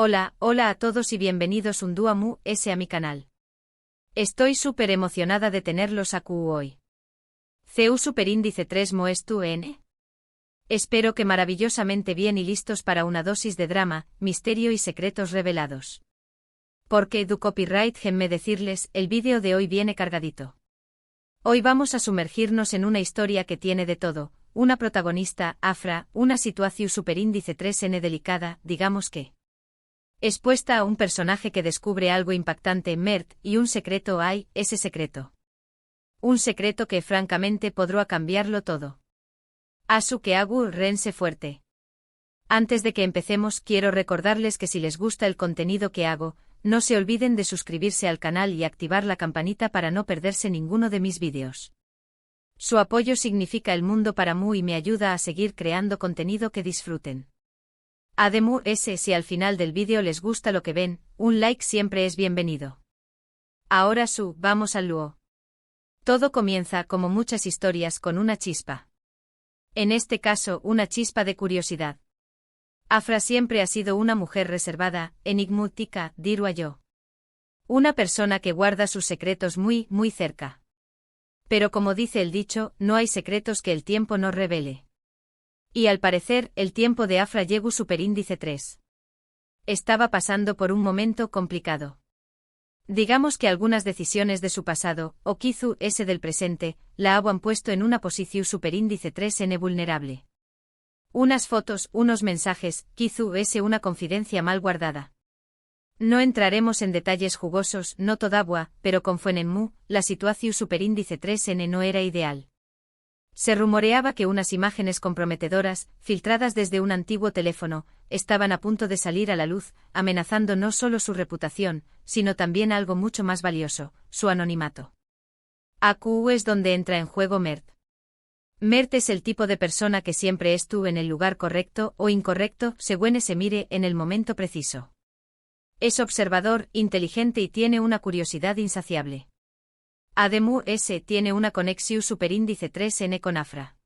Hola a todos y bienvenidos un día más a mi canal. Estoy súper emocionada de tenerlos aquí hoy. CU Superíndice 3 Moestu N. Espero que maravillosamente bien y listos para una dosis de drama, misterio y secretos revelados. Porque du copyright déjenme decirles, el vídeo de hoy viene cargadito. Hoy vamos a sumergirnos en una historia que tiene de todo, una protagonista, Afra, una situación superíndice 3N delicada, digamos que expuesta a un personaje que descubre algo impactante en Mert, y un secreto hay, ese secreto. Un secreto que francamente podrá cambiarlo todo. Asu que hagu rense fuerte. Antes de que empecemos quiero recordarles que si les gusta el contenido que hago, no se olviden de suscribirse al canal y activar la campanita para no perderse ninguno de mis vídeos. Su apoyo significa el mundo para mí y me ayuda a seguir creando contenido que disfruten. Además, si al final del vídeo les gusta lo que ven, un like siempre es bienvenido. Ahora vamos al luo. Todo comienza, como muchas historias, con una chispa. En este caso, una chispa de curiosidad. Afra siempre ha sido una mujer reservada, enigmática, diría yo. Una persona que guarda sus secretos muy cerca. Pero como dice el dicho, no hay secretos que el tiempo no revele. Y al parecer, el tiempo de Afra llegó superíndice 3. Estaba pasando por un momento complicado. Digamos que algunas decisiones de su pasado, o quizá ese del presente, la habían puesto en una posición superíndice 3N vulnerable. Unas fotos, unos mensajes, quizá una confidencia mal guardada. No entraremos en detalles jugosos, no todavía, pero con Fuenenmu, la situación superíndice 3N no era ideal. Se rumoreaba que unas imágenes comprometedoras, filtradas desde un antiguo teléfono, estaban a punto de salir a la luz, amenazando no solo su reputación, sino también algo mucho más valioso, su anonimato. Aquí es donde entra en juego Mert. Mert es el tipo de persona que siempre estuvo en el lugar correcto o incorrecto, según se mire en el momento preciso. Es observador, inteligente y tiene una curiosidad insaciable. Además, tiene una conexión superíndice 3N con Afra.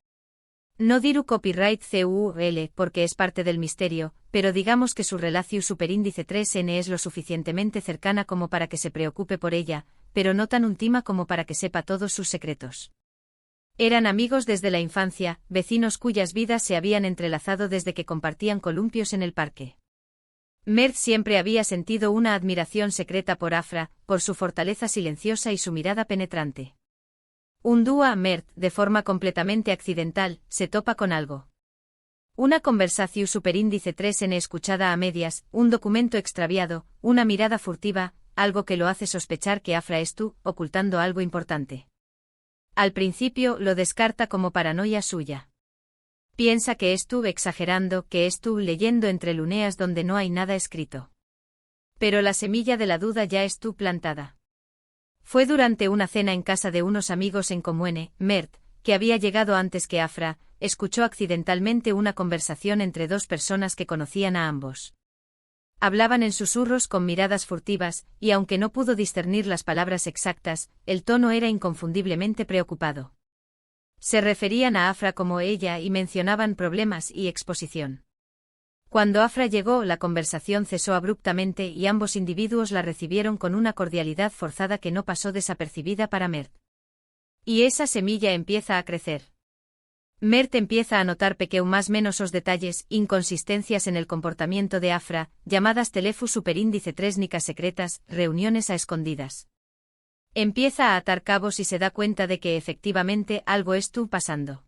No diré copyright CUL porque es parte del misterio, pero digamos que su relación superíndice 3N es lo suficientemente cercana como para que se preocupe por ella, pero no tan íntima como para que sepa todos sus secretos. Eran amigos desde la infancia, vecinos cuyas vidas se habían entrelazado desde que compartían columpios en el parque. Mert siempre había sentido una admiración secreta por Afra, por su fortaleza silenciosa y su mirada penetrante. Un día Mert, de forma completamente accidental, se topa con algo. Una conversación superíndice 3N escuchada a medias, un documento extraviado, una mirada furtiva, algo que lo hace sospechar que Afra ocultando algo importante. Al principio lo descarta como paranoia suya. Piensa que estuve exagerando, que estuve leyendo entre luneas donde no hay nada escrito. Pero la semilla de la duda ya estuvo plantada. Fue durante una cena en casa de unos amigos en común, Mert, que había llegado antes que Afra, escuchó accidentalmente una conversación entre dos personas que conocían a ambos. Hablaban en susurros con miradas furtivas, y aunque no pudo discernir las palabras exactas, el tono era inconfundiblemente preocupado. Se referían a Afra como ella y mencionaban problemas y exposición. Cuando Afra llegó, la conversación cesó abruptamente y ambos individuos la recibieron con una cordialidad forzada que no pasó desapercibida para Mert. Y esa semilla empieza a crecer. Mert empieza a notar más menosos detalles, inconsistencias en el comportamiento de Afra, llamadas teléfono superíndice 3 nicas secretas, reuniones a escondidas. Empieza a atar cabos y se da cuenta de que efectivamente algo estuvo pasando.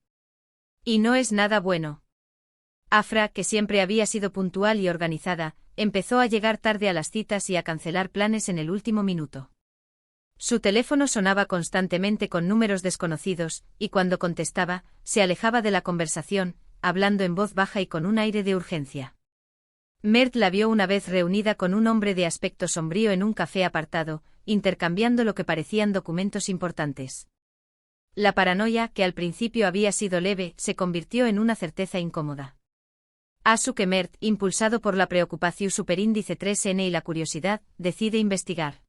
Y no es nada bueno. Afra, que siempre había sido puntual y organizada, empezó a llegar tarde a las citas y a cancelar planes en el último minuto. Su teléfono sonaba constantemente con números desconocidos, y cuando contestaba, se alejaba de la conversación, hablando en voz baja y con un aire de urgencia. Mert la vio una vez reunida con un hombre de aspecto sombrío en un café apartado, intercambiando lo que parecían documentos importantes. La paranoia, que al principio había sido leve, se convirtió en una certeza incómoda. Asu que Mert, impulsado por la preocupación superíndice 3N y la curiosidad, decide investigar.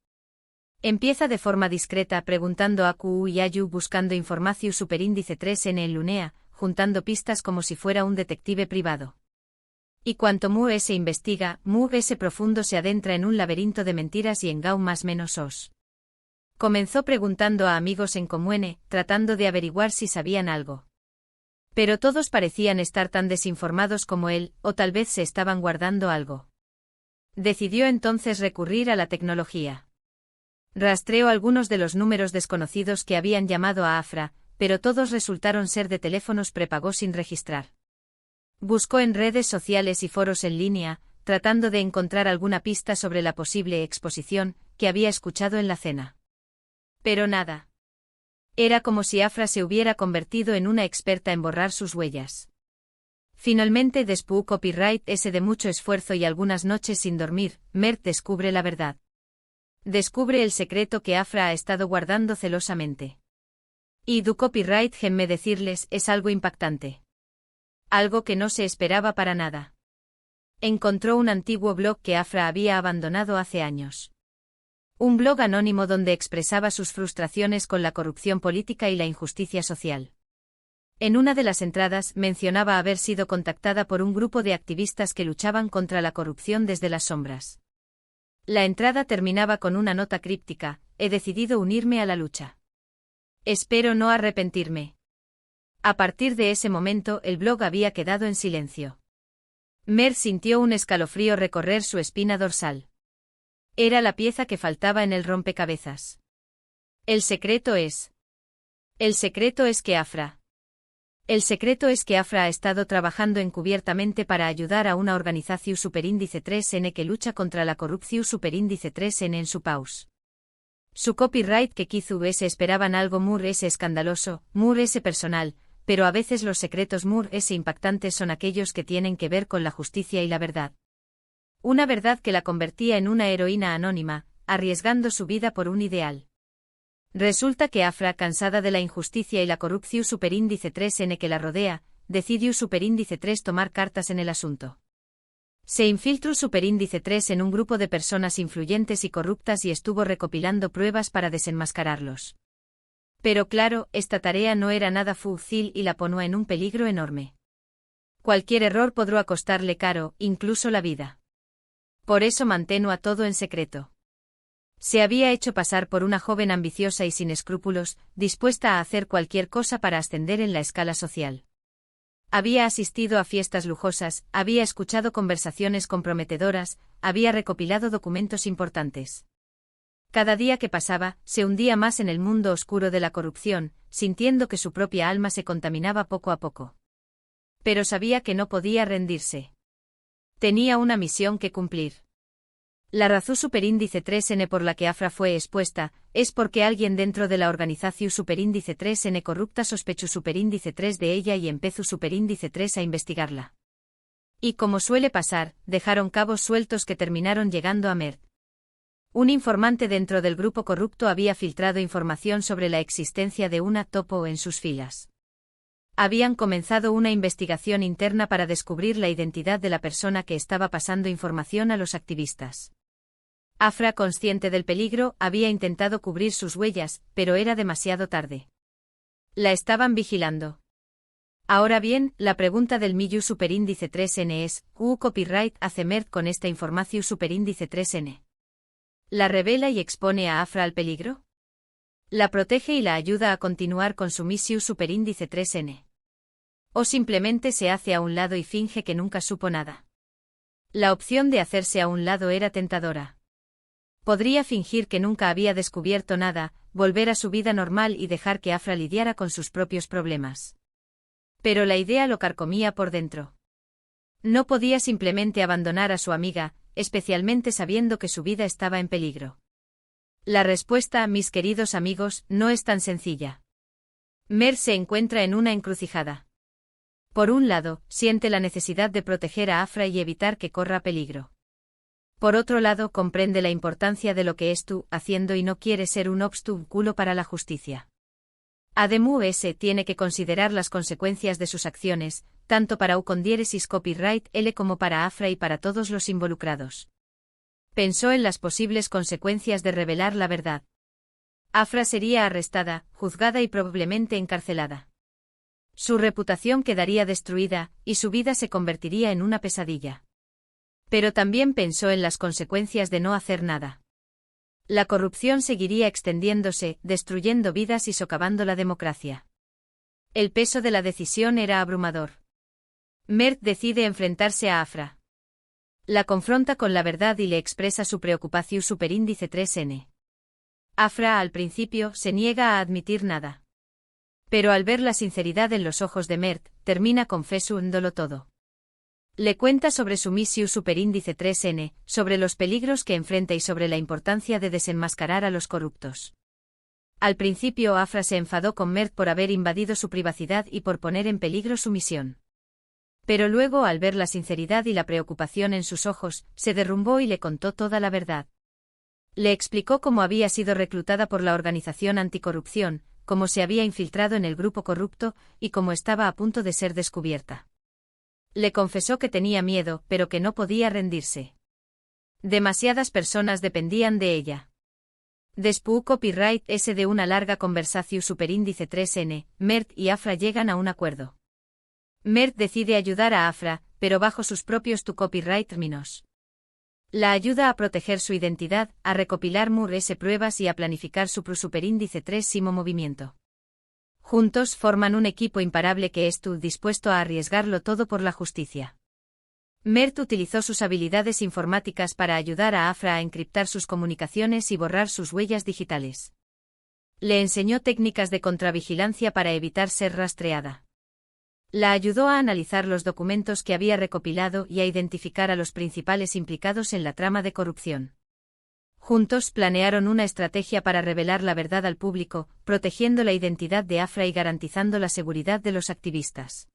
Empieza de forma discreta preguntando a Ku y Ayu buscando información superíndice 3N en Lunea, juntando pistas como si fuera un detective privado. Y cuanto Mu S investiga, Mu S profundo se adentra en un laberinto de mentiras y engau más menos os. Comenzó preguntando a amigos en comune, tratando de averiguar si sabían algo. Pero todos parecían estar tan desinformados como él, o tal vez se estaban guardando algo. Decidió entonces recurrir a la tecnología. Rastreó algunos de los números desconocidos que habían llamado a Afra, pero todos resultaron ser de teléfonos prepago sin registrar. Buscó en redes sociales y foros en línea, tratando de encontrar alguna pista sobre la posible exposición que había escuchado en la cena. Pero nada. Era como si Afra se hubiera convertido en una experta en borrar sus huellas. Finalmente, después copyright ese de mucho esfuerzo y algunas noches sin dormir, Mert descubre la verdad. Descubre el secreto que Afra ha estado guardando celosamente. Y du copyright déjenme decirles, es algo impactante. Algo que no se esperaba para nada. Encontró un antiguo blog que Afra había abandonado hace años. Un blog anónimo donde expresaba sus frustraciones con la corrupción política y la injusticia social. En una de las entradas mencionaba haber sido contactada por un grupo de activistas que luchaban contra la corrupción desde las sombras. La entrada terminaba con una nota críptica: he decidido unirme a la lucha. Espero no arrepentirme. A partir de ese momento el blog había quedado en silencio. Mer sintió un escalofrío recorrer su espina dorsal. Era la pieza que faltaba en el rompecabezas. El secreto es que Afra. El secreto es que Afra ha estado trabajando encubiertamente para ayudar a una organización superíndice 3N que lucha contra la corrupción superíndice 3N en su paus. Su copyright que Kizu S esperaban algo Mur S escandaloso, Mur S personal, pero a veces los secretos Mur S impactantes son aquellos que tienen que ver con la justicia y la verdad. Una verdad que la convertía en una heroína anónima, arriesgando su vida por un ideal. Resulta que Afra, cansada de la injusticia y la corrupción superíndice 3N que la rodea, decidió superíndice 3 tomar cartas en el asunto. Se infiltró superíndice 3 en un grupo de personas influyentes y corruptas y estuvo recopilando pruebas para desenmascararlos. Pero claro, esta tarea no era nada fácil y la ponía en un peligro enorme. Cualquier error podría costarle caro, incluso la vida. Por eso mantenía todo en secreto. Se había hecho pasar por una joven ambiciosa y sin escrúpulos, dispuesta a hacer cualquier cosa para ascender en la escala social. Había asistido a fiestas lujosas, había escuchado conversaciones comprometedoras, había recopilado documentos importantes. Cada día que pasaba, se hundía más en el mundo oscuro de la corrupción, sintiendo que su propia alma se contaminaba poco a poco. Pero sabía que no podía rendirse. Tenía una misión que cumplir. La razón superíndice 3N por la que Afra fue expuesta, es porque alguien dentro de la organización superíndice 3N corrupta sospechó superíndice 3 de ella y empezó superíndice 3 a investigarla. Y como suele pasar, dejaron cabos sueltos que terminaron llegando a Mert. Un informante dentro del grupo corrupto había filtrado información sobre la existencia de una topo en sus filas. Habían comenzado una investigación interna para descubrir la identidad de la persona que estaba pasando información a los activistas. Afra, consciente del peligro, había intentado cubrir sus huellas, pero era demasiado tarde. La estaban vigilando. Ahora bien, la pregunta del Miyu superíndice 3N es, ¿Q copyright hace Mert con esta información superíndice 3N? ¿La revela y expone a Afra al peligro? ¿La protege y la ayuda a continuar con su misión superíndice 3N? ¿O simplemente se hace a un lado y finge que nunca supo nada? La opción de hacerse a un lado era tentadora. Podría fingir que nunca había descubierto nada, volver a su vida normal y dejar que Afra lidiara con sus propios problemas. Pero la idea lo carcomía por dentro. No podía simplemente abandonar a su amiga, especialmente sabiendo que su vida estaba en peligro. La respuesta, mis queridos amigos, no es tan sencilla. Mer se encuentra en una encrucijada. Por un lado, siente la necesidad de proteger a Afra y evitar que corra peligro. Por otro lado, comprende la importancia de lo que está haciendo y no quiere ser un obstáculo para la justicia. Además, tiene que considerar las consecuencias de sus acciones, tanto para Ucondiéresis Copyright L como para Afra y para todos los involucrados. Pensó en las posibles consecuencias de revelar la verdad. Afra sería arrestada, juzgada y probablemente encarcelada. Su reputación quedaría destruida, y su vida se convertiría en una pesadilla. Pero también pensó en las consecuencias de no hacer nada. La corrupción seguiría extendiéndose, destruyendo vidas y socavando la democracia. El peso de la decisión era abrumador. Mert decide enfrentarse a Afra. La confronta con la verdad y le expresa su preocupación superíndice 3N. Afra al principio se niega a admitir nada. Pero al ver la sinceridad en los ojos de Mert, termina confesándolo todo. Le cuenta sobre su misión superíndice 3N, sobre los peligros que enfrenta y sobre la importancia de desenmascarar a los corruptos. Al principio Afra se enfadó con Mert por haber invadido su privacidad y por poner en peligro su misión. Pero luego, al ver la sinceridad y la preocupación en sus ojos, se derrumbó y le contó toda la verdad. Le explicó cómo había sido reclutada por la organización anticorrupción, cómo se había infiltrado en el grupo corrupto, y cómo estaba a punto de ser descubierta. Le confesó que tenía miedo, pero que no podía rendirse. Demasiadas personas dependían de ella. Después copyright S de una larga conversación superíndice 3N, Mert y Afra llegan a un acuerdo. Mert decide ayudar a Afra, pero bajo sus propios copyright términos. La ayuda a proteger su identidad, a recopilar pruebas y a planificar su superíndice 3 movimiento. Juntos forman un equipo imparable que está dispuesto a arriesgarlo todo por la justicia. Mert utilizó sus habilidades informáticas para ayudar a Afra a encriptar sus comunicaciones y borrar sus huellas digitales. Le enseñó técnicas de contravigilancia para evitar ser rastreada. La ayudó a analizar los documentos que había recopilado y a identificar a los principales implicados en la trama de corrupción. Juntos planearon una estrategia para revelar la verdad al público, protegiendo la identidad de Afra y garantizando la seguridad de los activistas.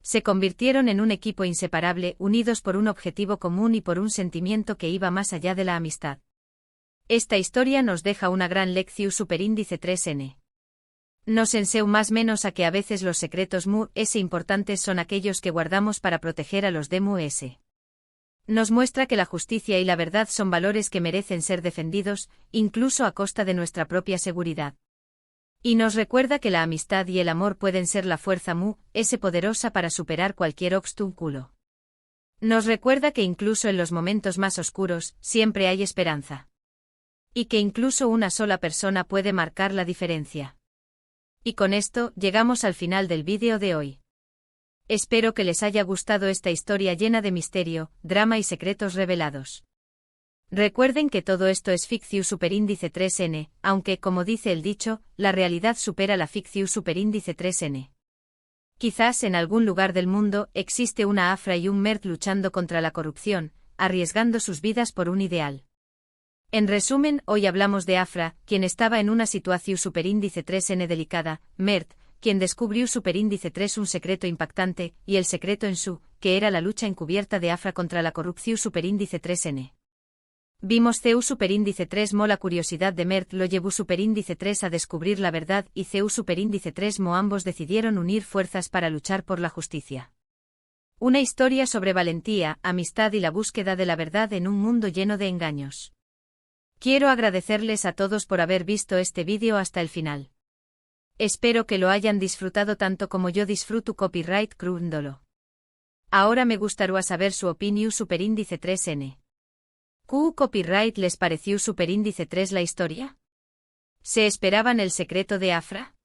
Se convirtieron en un equipo inseparable, unidos por un objetivo común y por un sentimiento que iba más allá de la amistad. Esta historia nos deja una gran lección superíndice 3N. Nos enseña más menos a que a veces los secretos importantes son aquellos que guardamos para proteger a los de Nos muestra que la justicia y la verdad son valores que merecen ser defendidos, incluso a costa de nuestra propia seguridad. Y nos recuerda que la amistad y el amor pueden ser la fuerza poderosa para superar cualquier obstáculo. Nos recuerda que incluso en los momentos más oscuros, siempre hay esperanza. Y que incluso una sola persona puede marcar la diferencia. Y con esto, llegamos al final del vídeo de hoy. Espero que les haya gustado esta historia llena de misterio, drama y secretos revelados. Recuerden que todo esto es ficción superíndice 3N, aunque, como dice el dicho, la realidad supera la ficción superíndice 3N. Quizás en algún lugar del mundo existe una Afra y un Mert luchando contra la corrupción, arriesgando sus vidas por un ideal. En resumen, hoy hablamos de Afra, quien estaba en una situación superíndice 3N delicada, Mert, quien descubrió superíndice 3 un secreto impactante, y el secreto que era la lucha encubierta de Afra contra la corrupción superíndice 3N. Vimos CEU superíndice 3 la curiosidad de Mert lo llevó superíndice 3 a descubrir la verdad y CEU superíndice 3 ambos decidieron unir fuerzas para luchar por la justicia. Una historia sobre valentía, amistad y la búsqueda de la verdad en un mundo lleno de engaños. Quiero agradecerles a todos por haber visto este vídeo hasta el final. Espero que lo hayan disfrutado tanto como yo disfruto copyright crúndolo. Ahora me gustaría saber su opinión superíndice 3N. ¿Q copyright les pareció superíndice 3 la historia? ¿Se esperaban el secreto de Afra?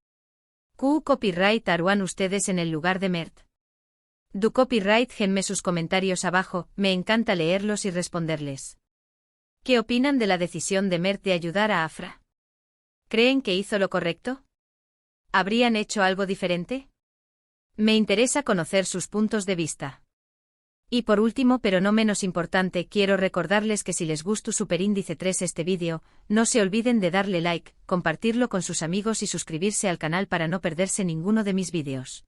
¿Q copyright harían ustedes en el lugar de Mert? Du copyright genme sus comentarios abajo, me encanta leerlos y responderles. ¿Qué opinan de la decisión de Mert de ayudar a Afra? ¿Creen que hizo lo correcto? ¿Habrían hecho algo diferente? Me interesa conocer sus puntos de vista. Y por último, pero no menos importante, quiero recordarles que si les gustó superíndice 3 este vídeo, no se olviden de darle like, compartirlo con sus amigos y suscribirse al canal para no perderse ninguno de mis vídeos.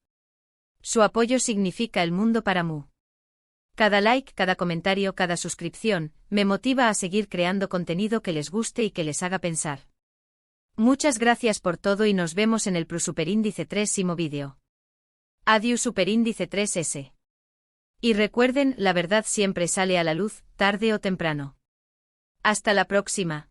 Su apoyo significa el mundo para mí. Cada like, cada comentario, cada suscripción, me motiva a seguir creando contenido que les guste y que les haga pensar. Muchas gracias por todo y nos vemos en el superíndice 3 vídeo. Adiós superíndice 3S. Y recuerden, la verdad siempre sale a la luz, tarde o temprano. Hasta la próxima.